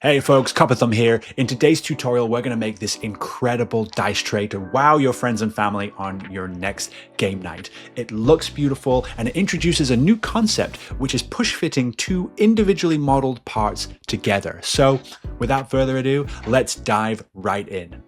Hey folks, Copper Thumb here. In today's tutorial, we're going to make this incredible dice tray to wow your friends and family on your next game night. It looks beautiful and it introduces a new concept, which is push fitting two individually modeled parts together. So without further ado, let's dive right in.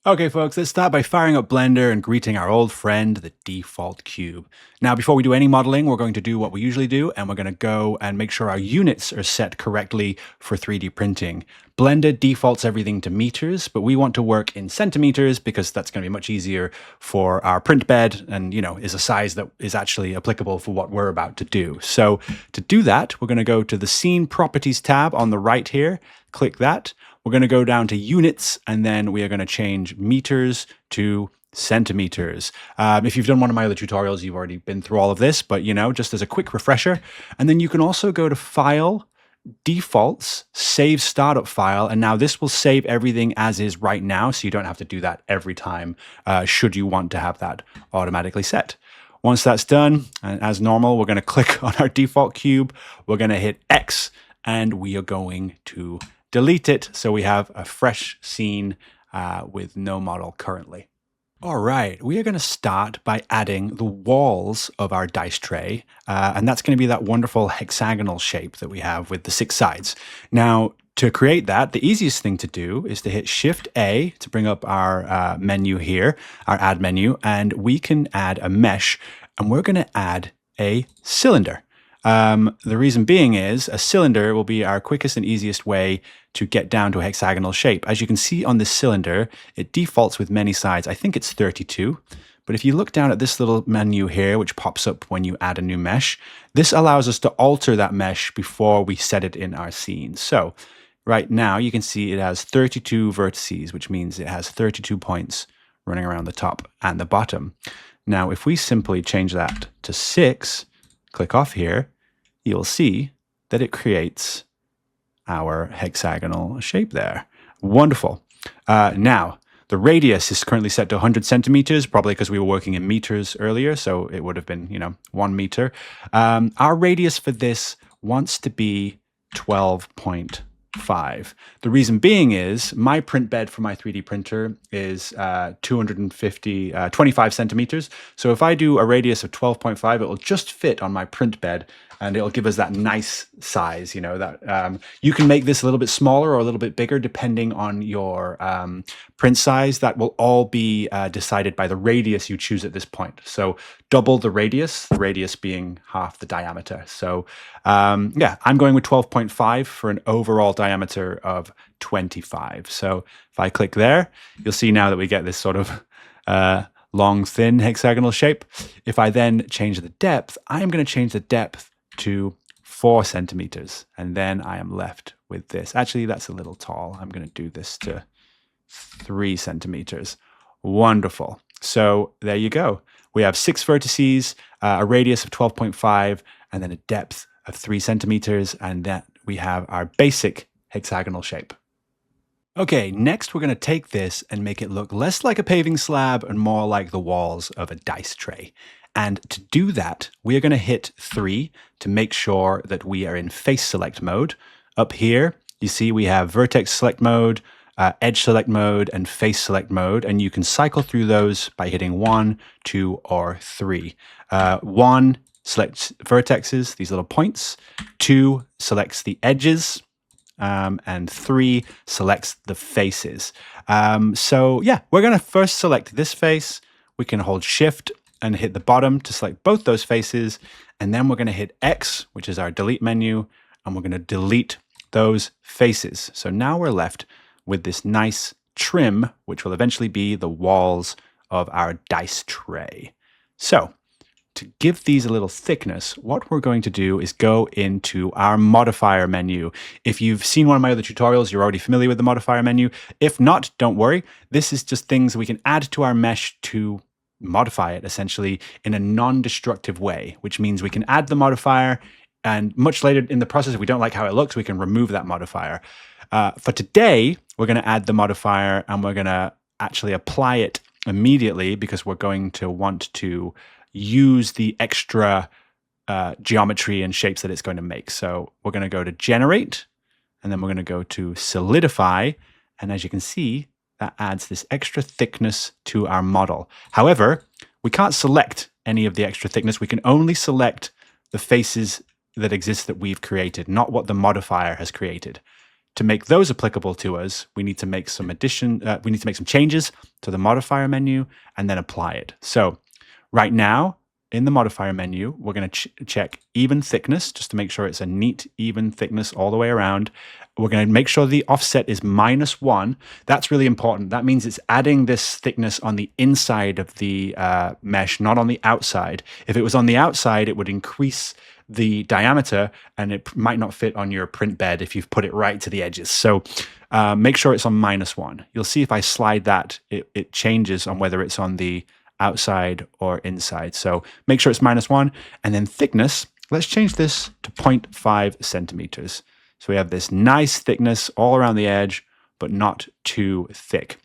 Okay folks, let's start by firing up Blender and greeting our old friend, the default cube. Now before we do any modeling, we're going to do what we usually do, and we're going to go and make sure our units are set correctly for 3D printing. Blender defaults everything to meters, but we want to work in centimeters because that's going to be much easier for our print bed and, is a size that is actually applicable for what we're about to do. So to do that, we're going to go to the Scene Properties tab on the right here, click that. We're going to go down to units, and then we are going to change meters to centimeters. If you've done one of my other tutorials, you've already been through all of this, but just as a quick refresher. And then you can also go to File, Defaults, Save Startup File, and now this will save everything as is right now, so you don't have to do that every time should you want to have that automatically set. Once that's done, and as normal, we're going to click on our default cube, we're going to hit X, and we are going to delete it so we have a fresh scene with no model currently. All right, we are going to start by adding the walls of our dice tray, and that's going to be that wonderful hexagonal shape that we have with the 6 sides. Now, to create that, the easiest thing to do is to hit Shift-A to bring up our menu here, our add menu, and we can add a mesh, and we're going to add a cylinder. The reason being is a cylinder will be our quickest and easiest way to get down to a hexagonal shape. As you can see on this cylinder, it defaults with many sides. I think it's 32. But if you look down at this little menu here, which pops up when you add a new mesh, this allows us to alter that mesh before we set it in our scene. So right now you can see it has 32 vertices, which means it has 32 points running around the top and the bottom. Now, if we simply change that to 6, click off here, you'll see that it creates our hexagonal shape there. Wonderful. Now, the radius is currently set to 100 centimeters, probably because we were working in meters earlier, so it would have been, 1 meter. Our radius for this wants to be 12.5. The reason being is my print bed for my 3D printer is 25 centimeters. So if I do a radius of 12.5, it will just fit on my print bed, and it'll give us that nice size, that you can make this a little bit smaller or a little bit bigger depending on your print size. That will all be decided by the radius you choose at this point. So double the radius being half the diameter. So yeah, I'm going with 12.5 for an overall diameter of 25. So if I click there, you'll see now that we get this sort of long, thin hexagonal shape. If I then change the depth, I'm going to change the depth to 4 centimeters, and then I am left with this. Actually, that's a little tall. I'm going to do this to 3 centimeters. Wonderful. So there you go. We have 6 vertices, a radius of 12.5, and then a depth of 3 centimeters, and that we have our basic hexagonal shape. Okay, next we're going to take this and make it look less like a paving slab and more like the walls of a dice tray. And to do that, we are going to hit 3 to make sure that we are in face select mode. Up here, you see we have vertex select mode, edge select mode, and face select mode. And you can cycle through those by hitting 1, 2, or 3. 1 selects vertexes, these little points. 2 selects the edges. And 3 selects the faces. So yeah, we're going to first select this face. We can hold Shift and hit the bottom to select both those faces. And then we're going to hit X, which is our delete menu, and we're going to delete those faces. So now we're left with this nice trim, which will eventually be the walls of our dice tray. So to give these a little thickness, what we're going to do is go into our modifier menu. If you've seen one of my other tutorials, you're already familiar with the modifier menu. If not, don't worry. This is just things we can add to our mesh to modify it essentially in a non-destructive way, which means we can add the modifier, and much later in the process, if we don't like how it looks, we can remove that modifier. For today, we're going to add the modifier, and we're going to actually apply it immediately because we're going to want to use the extra geometry and shapes that it's going to make. So we're going to go to generate, and then we're going to go to solidify. And as you can see, that adds this extra thickness to our model. However, we can't select any of the extra thickness. We can only select the faces that exist that we've created, not what the modifier has created. To make those applicable to us, we need to make some we need to make some changes to the modifier menu and then apply it. So right now, in the modifier menu, we're going to check even thickness, just to make sure it's a neat, even thickness all the way around. We're going to make sure the offset is -1. That's really important. That means it's adding this thickness on the inside of the mesh, not on the outside. If it was on the outside, it would increase the diameter and it might not fit on your print bed if you've put it right to the edges. So make sure it's on -1. You'll see if I slide that, it changes on whether it's on the outside or inside. So make sure it's -1. And then thickness, let's change this to 0.5 centimeters. So we have this nice thickness all around the edge, but not too thick.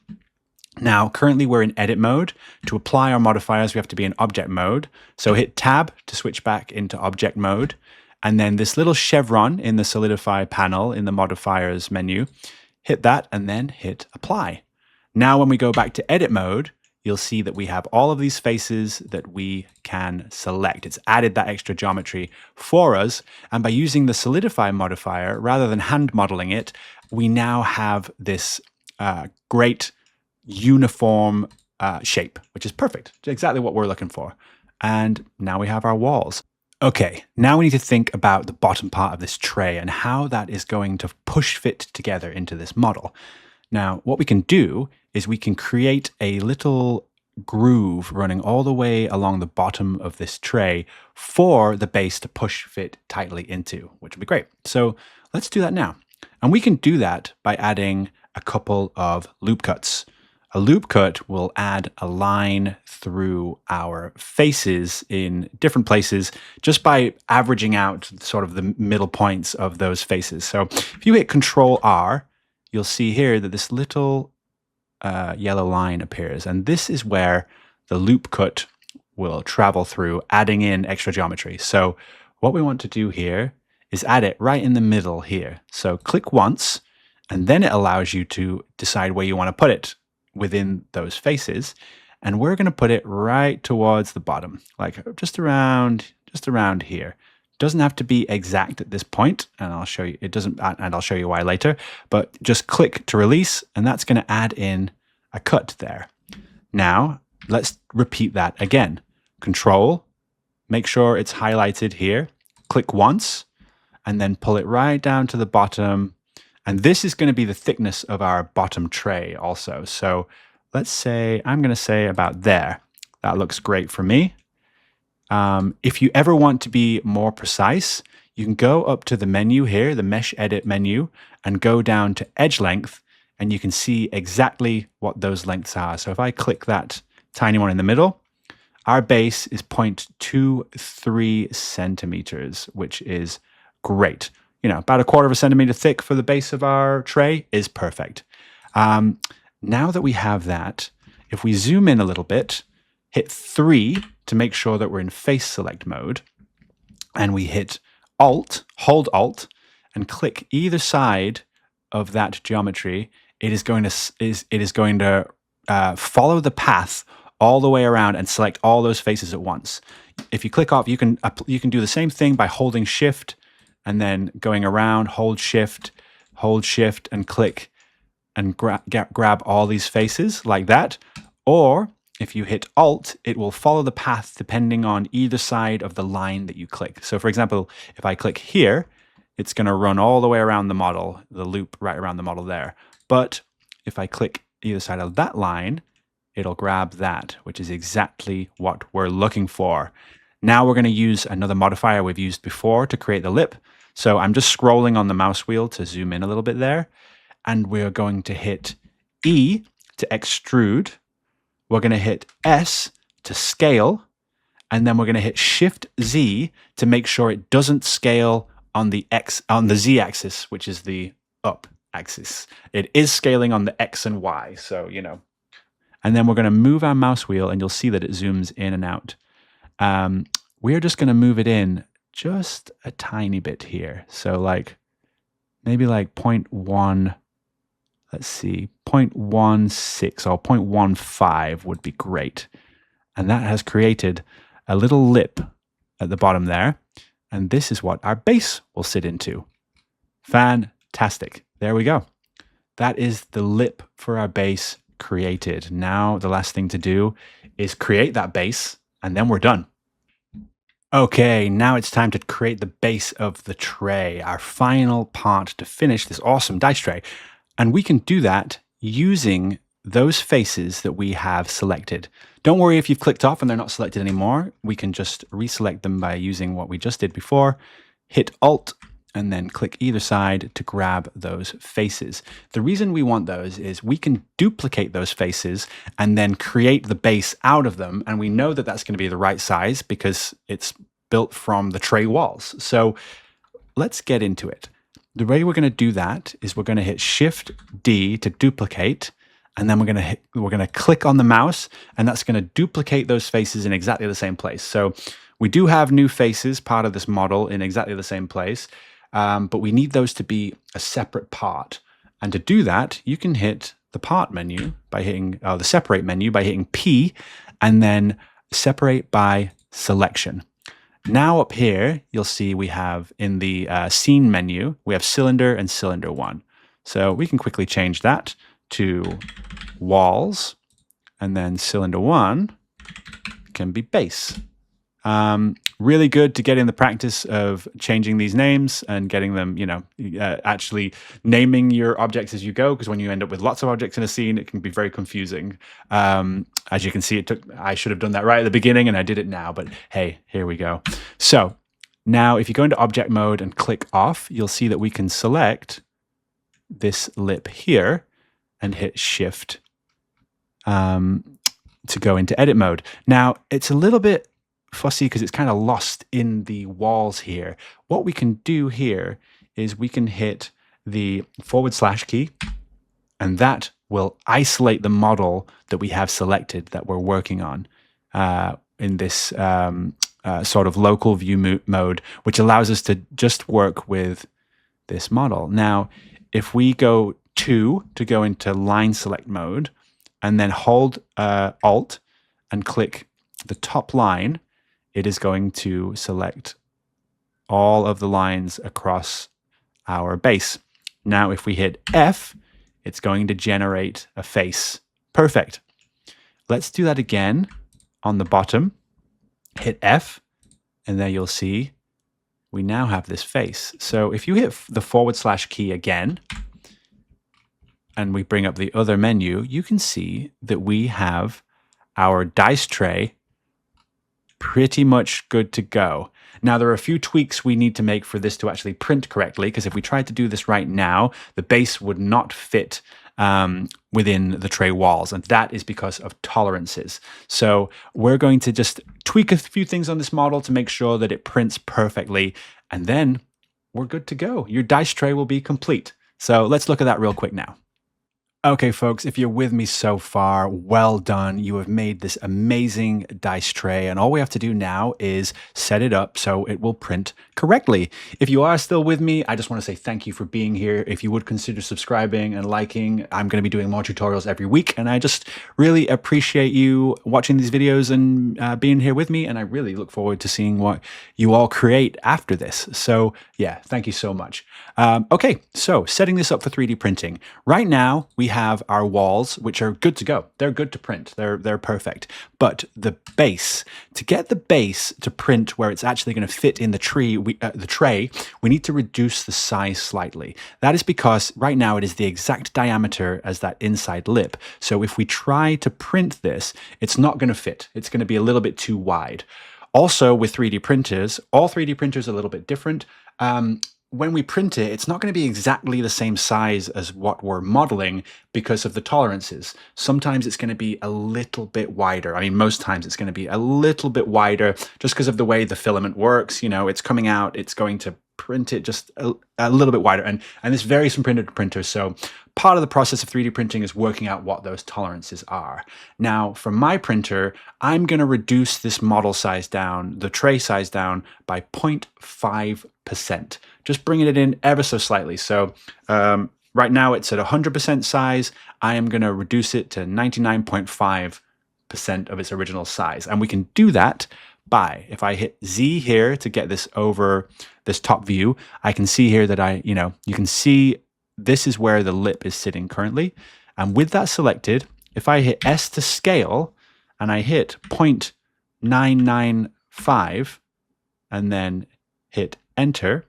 Now, currently we're in edit mode. To apply our modifiers, we have to be in object mode. So hit tab to switch back into object mode. And then this little chevron in the Solidify panel in the modifiers menu, hit that and then hit apply. Now, when we go back to edit mode, you'll see that we have all of these faces that we can select. It's added that extra geometry for us. And by using the Solidify modifier, rather than hand modeling it, we now have this great uniform shape, which is perfect. It's exactly what we're looking for. And now we have our walls. Okay, now we need to think about the bottom part of this tray and how that is going to push fit together into this model. Now, what we can do is we can create a little groove running all the way along the bottom of this tray for the base to push fit tightly into, which would be great. So let's do that now. And we can do that by adding a couple of loop cuts. A loop cut will add a line through our faces in different places just by averaging out sort of the middle points of those faces. So if you hit Control R, you'll see here that this little yellow line appears. And this is where the loop cut will travel through, adding in extra geometry. So what we want to do here is add it right in the middle here. So click once, and then it allows you to decide where you want to put it within those faces. And we're going to put it right towards the bottom, like just around here. Doesn't have to be exact at this point, and I'll show you. It doesn't, and I'll show you why later. But just click to release, and that's going to add in a cut there. Now let's repeat that again. Control, make sure it's highlighted here. Click once, and then pull it right down to the bottom. And this is going to be the thickness of our bottom tray also. So let's say I'm going to say about there. That looks great for me. If you ever want to be more precise, you can go up to the menu here, the Mesh Edit menu, and go down to Edge Length, and you can see exactly what those lengths are. So if I click that tiny one in the middle, our base is 0.23 centimeters, which is great. You know, about 1/4 centimeter thick for the base of our tray is perfect. Now that we have that, if we zoom in a little bit, hit 3 to make sure that we're in face select mode, and we hit Alt, hold Alt, and click either side of that geometry, it is going to follow the path all the way around and select all those faces at once. If you click off, you can do the same thing by holding Shift and then going around, hold Shift, and click and grab all these faces like that. Or if you hit Alt, it will follow the path depending on either side of the line that you click. So for example, if I click here, it's going to run all the way around the model, the loop right around the model there. But if I click either side of that line, it'll grab that, which is exactly what we're looking for. Now we're going to use another modifier we've used before to create the lip. So I'm just scrolling on the mouse wheel to zoom in a little bit there. And we're going to hit E to extrude. We're going to hit S to scale. And then we're going to hit Shift Z to make sure it doesn't scale on the Z axis, which is the up axis. It is scaling on the X and Y. So, you know. And then we're going to move our mouse wheel and you'll see that it zooms in and out. We're just going to move it in just a tiny bit here. So like maybe like 0.1, let's see, 0.16 or 0.15 would be great. And that has created a little lip at the bottom there. And this is what our base will sit into. Fantastic. There we go. That is the lip for our base created. Now the last thing to do is create that base, and then we're done. Okay, now it's time to create the base of the tray, our final part to finish this awesome dice tray. And we can do that using those faces that we have selected. Don't worry if you've clicked off and they're not selected anymore. We can just reselect them by using what we just did before. Hit Alt and then click either side to grab those faces. The reason we want those is we can duplicate those faces and then create the base out of them. And we know that that's going to be the right size because it's built from the tray walls. So let's get into it. The way we're going to do that is we're going to hit Shift D to duplicate, and then we're going to click on the mouse, and that's going to duplicate those faces in exactly the same place. So we do have new faces, part of this model, in exactly the same place, but we need those to be a separate part. And to do that, you can hit the Part menu by hitting the Separate menu by hitting P, and then Separate by Selection. Now up here, you'll see we have in the Scene menu, we have Cylinder and Cylinder 1. So we can quickly change that to Walls, and then Cylinder 1 can be Base. Really good to get in the practice of changing these names and getting them, actually naming your objects as you go, because when you end up with lots of objects in a scene, it can be very confusing. As you can see, I should have done that right at the beginning, and I did it now, but hey, here we go. So now if you go into object mode and click off, you'll see that we can select this lip here and hit Shift to go into edit mode. Now it's a little bit fussy because it's kind of lost in the walls here. What we can do here is we can hit the / key, and that will isolate the model that we have selected that we're working on in this sort of local view mode, which allows us to just work with this model. Now, if we go to go into line select mode and then hold Alt and click the top line, it is going to select all of the lines across our base. Now, if we hit F, it's going to generate a face. Perfect. Let's do that again on the bottom. Hit F, and there you'll see we now have this face. So if you hit the / key again, and we bring up the other menu, you can see that we have our dice tray pretty much good to go. Now, there are a few tweaks we need to make for this to actually print correctly, because if we tried to do this right now, the base would not fit within the tray walls, and that is because of tolerances. So we're going to just tweak a few things on this model to make sure that it prints perfectly, and then we're good to go. Your dice tray will be complete. So let's look at that real quick now. Okay, folks, if you're with me so far, well done. You have made this amazing dice tray, and all we have to do now is set it up so it will print correctly. If you are still with me, I just want to say thank you for being here. If you would consider subscribing and liking, I'm going to be doing more tutorials every week, and I just really appreciate you watching these videos and being here with me, and I really look forward to seeing what you all create after this. So yeah, thank you so much. Okay, so setting this up for 3D printing. Right now, we have our walls, which are good to go. They're good to print. They're perfect. But the base, to get the base to print where it's actually going to fit in the tray, we need to reduce the size slightly. That is because right now it is the exact diameter as that inside lip. So if we try to print this, it's not going to fit. It's going to be a little bit too wide. Also, with 3D printers, all 3D printers are a little bit different. When we print it, it's not going to be exactly the same size as what we're modeling because of the tolerances. Sometimes it's going to be a little bit wider. I mean, most times it's going to be a little bit wider just because of the way the filament works. You know, it's coming out, it's going to print it just a little bit wider. And this varies from printer to printer. So part of the process of 3D printing is working out what those tolerances are. Now, for my printer, I'm going to reduce this model size down, the tray size down by 0.5%, just bringing it in ever so slightly. So right now it's at 100% size. I am going to reduce it to 99.5% of its original size. And we can do that by, if I hit Z here to get this over this top view, I can see here that you can see this is where the lip is sitting currently. And with that selected, if I hit S to scale and I hit 0.995 and then hit enter,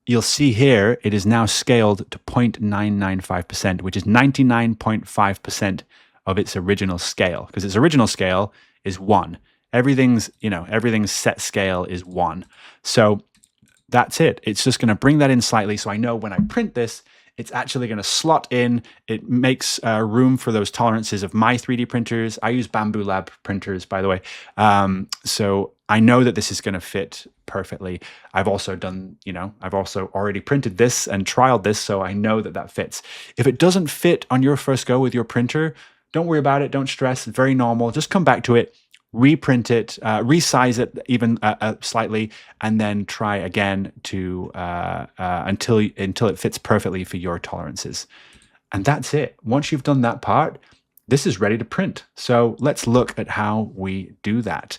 you'll see here it is now scaled to 0.995%, which is 99.5% of its original scale, because its original scale is 1. Everything's set scale is 1. So that's it. It's just going to bring that in slightly, so I know when I print this, it's actually going to slot in. It makes room for those tolerances of my 3D printers. I use Bamboo Lab printers, by the way. So I know that this is going to fit perfectly. I've also already printed this and trialed this, so I know that that fits. If it doesn't fit on your first go with your printer, don't worry about it. Don't stress. It's very normal. Just come back to it, reprint it, resize it even slightly, and then try again to until it fits perfectly for your tolerances. And that's it. Once you've done that part, this is ready to print. So let's look at how we do that.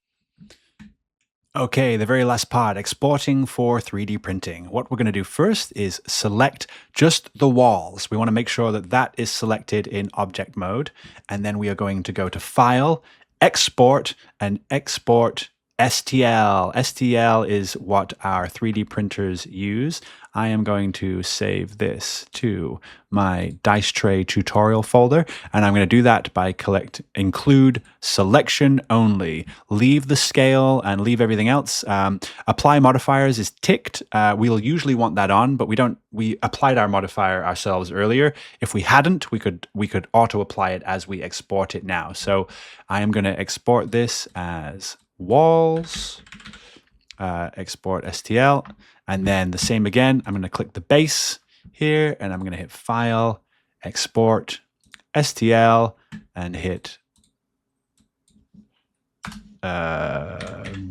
Okay, the very last part, exporting for 3D printing. What we're going to do first is select just the walls. We want to make sure that that is selected in object mode. And then we are going to go to File, Export, and export STL. STL is what our 3D printers use. I am going to save this to my dice tray tutorial folder, and I'm going to do that by include selection only. Leave the scale and leave everything else. Apply modifiers is ticked. We'll usually want that on, but we applied our modifier ourselves earlier. If we hadn't, we could auto apply it as we export it now. So I am going to export this as walls, export STL, and then the same again. I'm going to click the base here, and I'm going to hit File, Export, STL, and hit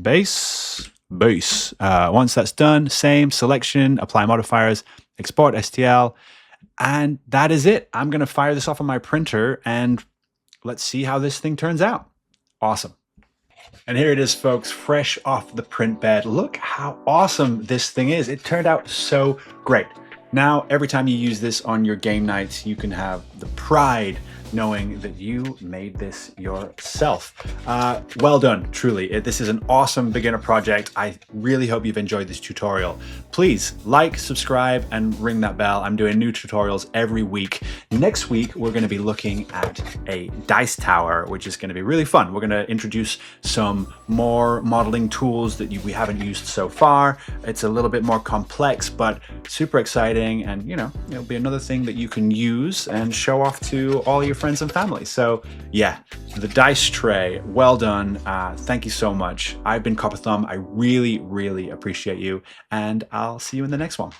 base. Once that's done, same selection, apply modifiers, export STL, and that is it. I'm going to fire this off on my printer, and let's see how this thing turns out. Awesome. And here it is, folks, fresh off the print bed. Look how awesome this thing is. It turned out so great. Now, every time you use this on your game nights, you can have the pride knowing that you made this yourself. Well done, truly. This is an awesome beginner project. I really hope you've enjoyed this tutorial. Please like, subscribe, and ring that bell. I'm doing new tutorials every week. Next week, we're going to be looking at a dice tower, which is going to be really fun. We're going to introduce some more modeling tools that we haven't used so far. It's a little bit more complex, but super exciting. And, it'll be another thing that you can use and show off to all your friends and family. So yeah, the dice tray, well done. Thank you so much. I've been Copper Thumb. I really, really appreciate you, and I'll see you in the next one.